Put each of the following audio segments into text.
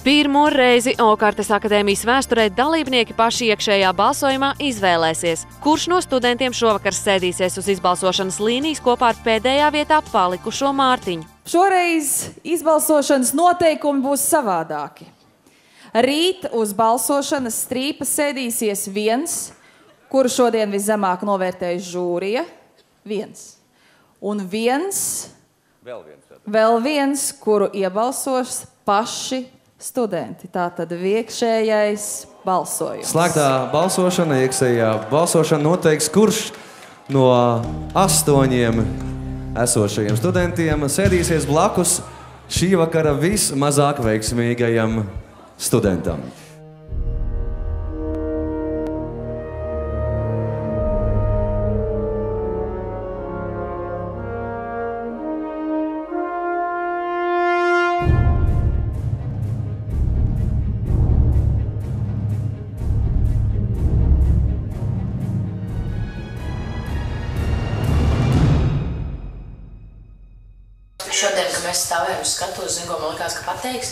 Pirmo reizi Okartes akadēmijas vēsturē dalībnieki paši iekšējā balsojumā izvēlēsies, kurš no studentiem šovakar sēdīsies uz izbalsošanas līnijas kopā ar pēdējā vietā palikušo Mārtiņu. Šoreiz izbalsošanas noteikumi būs savādāki. Rīt uz balsošanas strīpa sēdīsies viens, kuru šodien viszemāk novērtējas žūrija, viens. Un vēl viens, kuru iebalsos paši studenti. Tātad iekšējais balsojums. Slēgtā balsošana, iekšējā balsošana noteiks, kurš no 8 esošajiem studentiem sēdīsies blakus šī vakara vismazāk veiksmīgajam studentam. Šodien, kad mēs stāvējam uz skatuves, zinu, ko man likās, ka pateiks.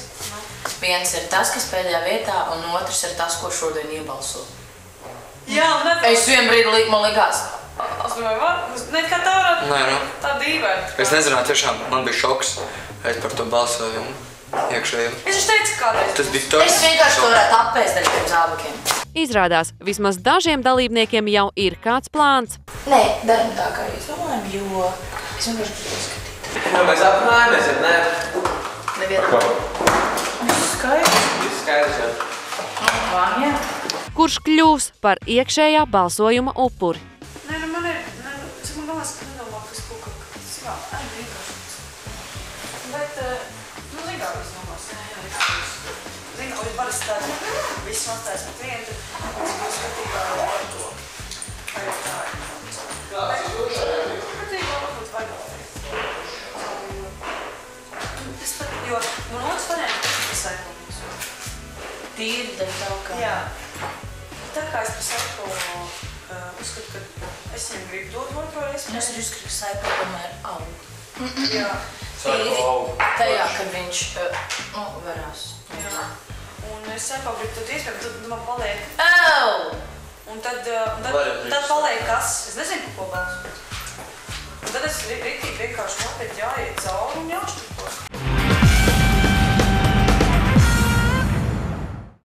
Viens ir tas, kas pēdējā vietā, un otrs ir tas, ko šodien iebalso. Jā, Es vien brīdi man likās. Es domāju, nekā tā varētu tā dīvaini. Es nezināju, tiešām man bija šoks par to balsojumu iekšējiem. Es teicu kādreiz. Tas bija tas. Es vienkārši to varētu apēst ar tiem zābakiem. Izrādās, vismaz dažiem dalībniekiem jau ir kāds plāns. Nē, daram tā, kā jūs domājam, jo es vienkārši gribu izskatīt. Mēs aprunājamies, ja nē? Nevienam. Viss skaidrs. Viss skaidrs, jā. Man, jā. Kurš kļūs par iekšējā balsojuma upuri? Nē, nu man ir, es man galās, ka nedomā, kas kaut kā, tas ir vienkārši. Bet, zinu, viss nomās. Zinu, un parasti tādi, viss nostājas ar klientu, un es būs skatībā ar to. Jo, man otrs variants ir saimnieks. Tīri dēļ tā, ka... Jā. Tā kā es par Saiko uzskatu, ka es viņam gribu dot otro reizi. Es arī uzskatu, ka Saiko tomēr aug. Jā. Tīri tajā, kad viņš varās. Jā. Un es Saiko gribu dot iespēju, tad man paliek... Un tad paliek kas? Es nezinu, ko balsot. Un tad es rītīgi vienkārši nopietni jāiet cauri un jāšķirko.